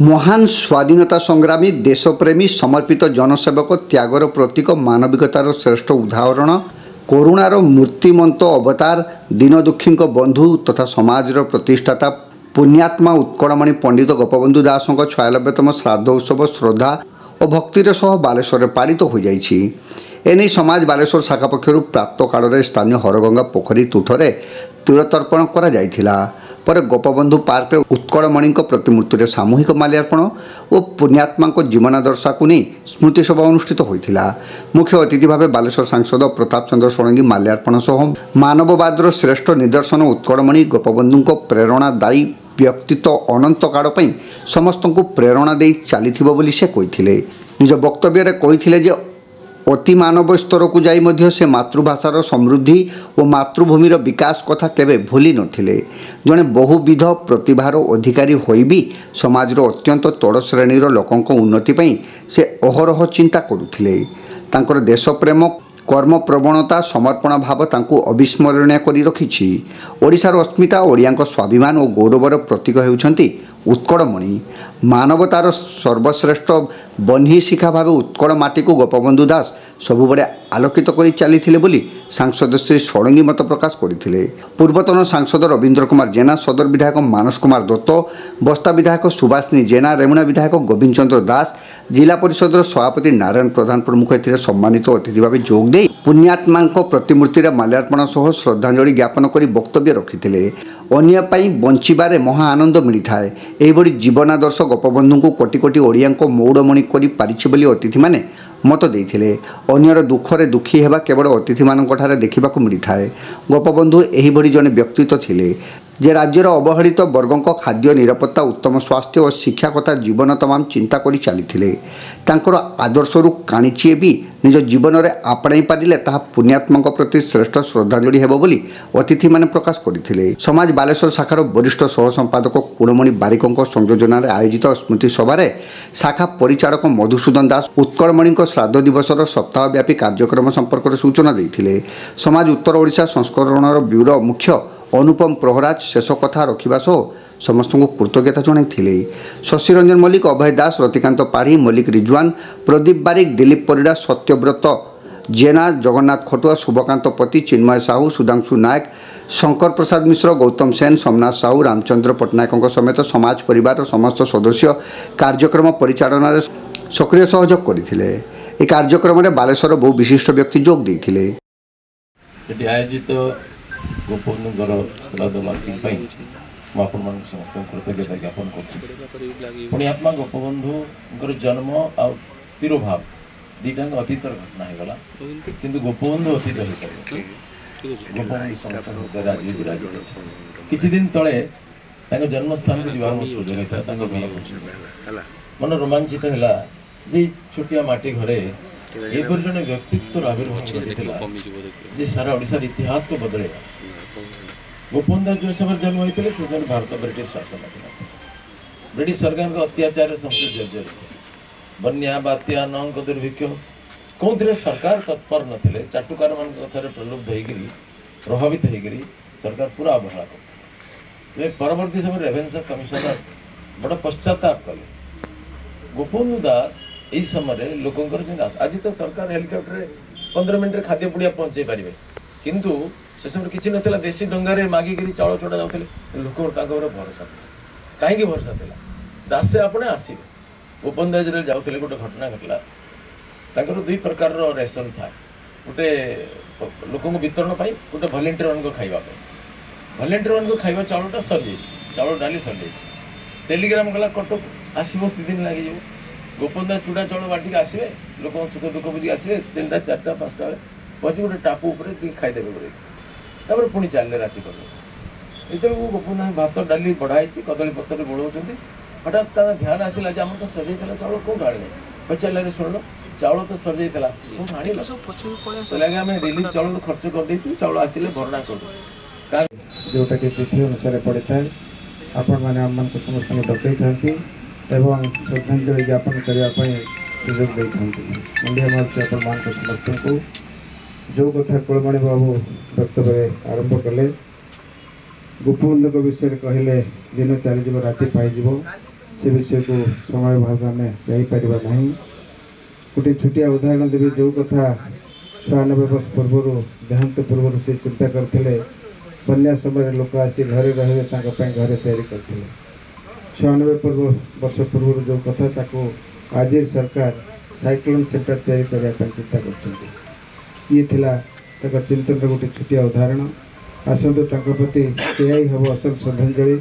महान स्वाधीनता संग्रामी देशप्रेमी समर्पित जनसेवक त्यागर प्रतीक मानविकतार श्रेष्ठ उदाहरण करुणार मूर्तिमंत अवतार दीनदुखी बंधु तथा समाज प्रतिष्ठाता पुण्यात्मा उत्कलमणि पंडित गोपबंधु दास 96तम श्राद्ध उत्सव श्रद्धा और भक्तिर सह बालेश्वर पालित हो जाइछि। एने समाज बालेश्वर शाखा पक्षर प्रातः काल स्थानीय हरगंगा पोखरी तुठरे तीर्थतर्पण करा जाइथिला। पर गोपबंधु पार्क उत्कलमणि प्रतिमूर्ति में सामूहिक माल्यार्पण और पुण्यात्मा जीवनादर्शा को नहीं स्मृति सभा अनुष्ठित होता। मुख्य अतिथि भाव बालेश्वर सांसद प्रताप चंद्र षडंगी माल्यार्पण सह मानववादर श्रेष्ठ निदर्शन उत्कलमणि गोपबंधु प्रेरणादायी व्यक्तित्व अनंत काल समस्त को प्रेरणा दे चली से कही निज वक्तव्य कही अति मानव स्तर को जाई मध्य से मातृभाषार समृद्धि और मातृभूमिर विकास कथा केबे भूली नथिले। जड़े बहुविध प्रतिभार अधिकारी होई भी समाजर अत्यंत तड़ श्रेणीर लोकंक उन्नति पई से अहरह चिंता करुथिले। तांकर देशप्रेम कर्म प्रवणता समर्पण भाव तांकु अविस्मरणीय करी रखिछि। ओडिशार अस्मिता ओडियाक स्वाभिमान और गौरवर प्रतीक हेउछंती उत्कलमणि। मानवतार सर्वश्रेष्ठ बन्ही शिखा भाव उत्कल माटी को गोपबंधु दास सबुबड़े आलोकित कर चली सांसद श्री षडंगी मत प्रकाश करते। पूर्वतन सांसद रवींद्र कुमार जेना, सदर विधायक मानस कुमार दत्त, बस्ता विधायक सुभाषिनी जेना, रेमुणा विधायक गोविंद चंद्र दास, जिला परिषद सभापति नारायण प्रधान प्रमुख ए सम्मानित अतिथि भाव जोगदे पुण्यात्मा प्रतिमूर्ति माल्यार्पण सह श्रद्धांजलि ज्ञापन कर वक्तव्य रखिते। अन्य पाई बंचिबारे महा आनंद मिलता है। एभली जीवनादर्श गोपबंधु को कोटी कोटी ओडिया मौड़मणि कर पारिछि बोली अतिथि माने मत देथिले। अन्यर दुखरे दुखी हेबा केवल अतिथि मानक ठारे देखिबाकू मिलता है। गोपबंधु एहिभली जने व्यक्तित्व थिले जे राज्यर अवहेलित वर्गक खाद्य निरापत्ता, उत्तम स्वास्थ्य और शिक्षा कथा जीवन तमाम चिंता करी चली। तांकर आदर्शरू काणीचिए भी निज जीवन में आपणाई पारिले ताहा पुण्यात्मा प्रति श्रेष्ठ श्रद्धांजलि हेबो बोली अतिथि माने प्रकाश करथिले। समाज बालेश्वर शाखार वरिष्ठ सह संपादक कुणमणि बारिकों संयोजन आयोजित स्मृति सभारे शाखा परिचालक मधुसूदन दास उत्कलमणि श्राद्ध दिवसर सप्ताहव्यापी कार्यक्रम संपर्क सूचना देथिले। समाज उत्तर ओडिशा संस्करणर ब्यूरो मुख्य अनुपम प्रहराज शेष कथा रखा सह समस्त को कृतज्ञता जनाई। शशिरंजन मल्लिक, अभय दास, रतिकांत पाढ़ी, मल्लिक रिजवान, प्रदीप बारिक, दिलीप परिड़ा, सत्यव्रत जेना, जगन्नाथ खटुआ, शुभकांत पति, चिन्मय साहू, सुधांशु नायक, शंकर प्रसाद मिश्र, गौतम सेन, सोमनाथ साहू, रामचंद्र पट्टनायकों समेत समाज परिवार समस्त सदस्य कार्यक्रम परिचालन सक्रिय सहयोग करथिले। ए कार्यक्रम में बालेश्वर बहु विशिष्ट व्यक्ति जोग देथिले। गोपबंधुर श्राद्धवार्षिकी समस्त कृतज्ञता ज्ञापन पुण्यात्मा गोपबंधुर जन्म आ तिरोभाव दुईटा अतीतर घटना होगा किंतु गोपबंधु अतीत किसी दिन तले जन्मस्थान को जवार सुजोग होता मन रोमांचित है जे छोटिया माटी घरे एपर जन व्यक्तित्व आविर्भाव जे सारा ओडिशार इतिहास को बदले गोपबंधु जो समय जन्म होते से समय भारत ब्रिटिश शासन ब्रिटिश सरकार का अत्याचार संस्कृत बन्या बात्या नंक दुर्भिक्ष कौन सरकार तत्पर नथिले। चाटुकार मान कथार प्रलुब्ध होकर प्रभावित होकर सरकार पूरा अवहेला कर परवर्ती समय रेवेन्सा कमिशनर बड़ा पश्चाताप कले। गोपबंधु दास यही समय लोकंर आज तो सरकार हेलिकप्टर 15 मिनट खाद्य पुड़िया पहुंचे पारे किंतु से समय किसी ना देशी डंगारे मागिक चाउल चढ़ा जाते लोक भरोसा कहीं भरोसा था दासे आपने आसवे गोपबंधु जाते गोटे घटना घटला दुई प्रकार रेसन था गोटे लोक वितरण पर गोटे भलेंटियर मान खावा भलेंटियर मान खावा चाउलटा सर चाउल डाली सर टेलीग्राम गला कटक आसो 3 दिन लगे गोपबंधु चूड़ा चाउल बाटिक आसवे लोक सुख दुख बुझी आसवे 3टा 4टा 5टा बेले पहुँची गोटे टापू उपर खाईदेवे बोले पुणी चलने राति कर ये गोपबंधु भात डाली बढ़ाई कदली पत्र गोलाउं हठात ध्यान आसला आम तो सजे चाउल कौट आने पचारे शुण चाउल तो सजे आम रिलीफ चाउल खर्च कर चाउल आसिले भरणा कर जोटा कि तिथि अनुसार पड़े था आपण मैंने आम समस्त डकई था श्रद्धांजलि ज्ञापन करने सुजोग देते इंडिया मार्च समस्त को जो कथा कुलमणि बाबू वक्तव्य आरंभ कले गोपबंधु विषय कहले दिन चलीज राति पाइज से विषय को समय भाव आम जापर ना गोटे छोटिया उदाहरण देवी जो कथा 96 वर्ष पूर्व देहांत पूर्व से चिंता करते बन्या समय लोक आसी घरे रहे घर तैयारी करते 96 वर्ष पूर्व जो कथा ताको आज सरकार साइक्लोन सेंटर तैयारी करने चिंता कर चिंतन गोटे छोटिया उदाहरण आसतु प्रति यही हम असल श्रद्धांजलि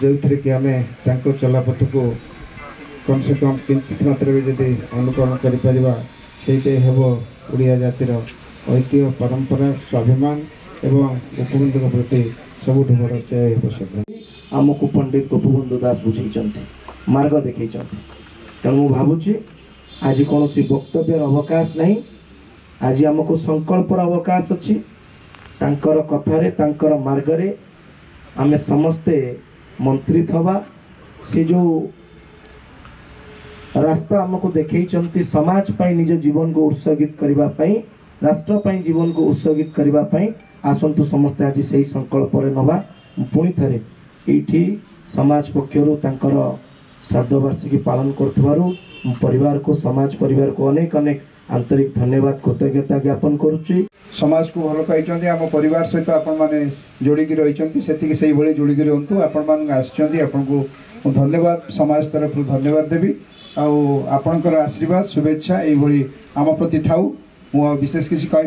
जो थे कि आम चलापथ को कम से कम किंचित मात्रा भी जब अनुकरण कर ओडिया जातिर ऐतिह्य परंपरा स्वाभिमान एवं गोपबंधु प्रति सबुठ बड़ से श्रद्धा आमको पंडित गोपबंधु दास बुझे मार्ग देखते तेणु मुझे भावुची आज कौन वक्तव्य अवकाश नहीं आज आमको संकल्पर अवकाश अच्छी तांकर कथारे तांकर मार्गरे आमे समस्ते मंत्री थवा से जो रास्ता आमको देखते समाज पाई निज जीवन को उत्सर्गित करने राष्ट्र पाई जीवन को उत्सर्गित करने आसतु समस्ते आज से संकल्प नवा पुणी थे ये समाज पक्षर तांकर श्राद्धवार्षिकी पालन कर परिवार को समाज परिवार को अनेक अनेक आंतरिक धन्यवाद कृतज्ञता ज्ञापन करुच्ची। समाज को भल पाई आम परिवार सहित आपण मैंने जोड़िकी रही से जोड़िकी रुहतु आपण को धन्यवाद समाज तरफ धन्यवाद देवी आपणकर आशीर्वाद शुभेच्छा ये आम प्रति थाऊ मु विशेष किसी कह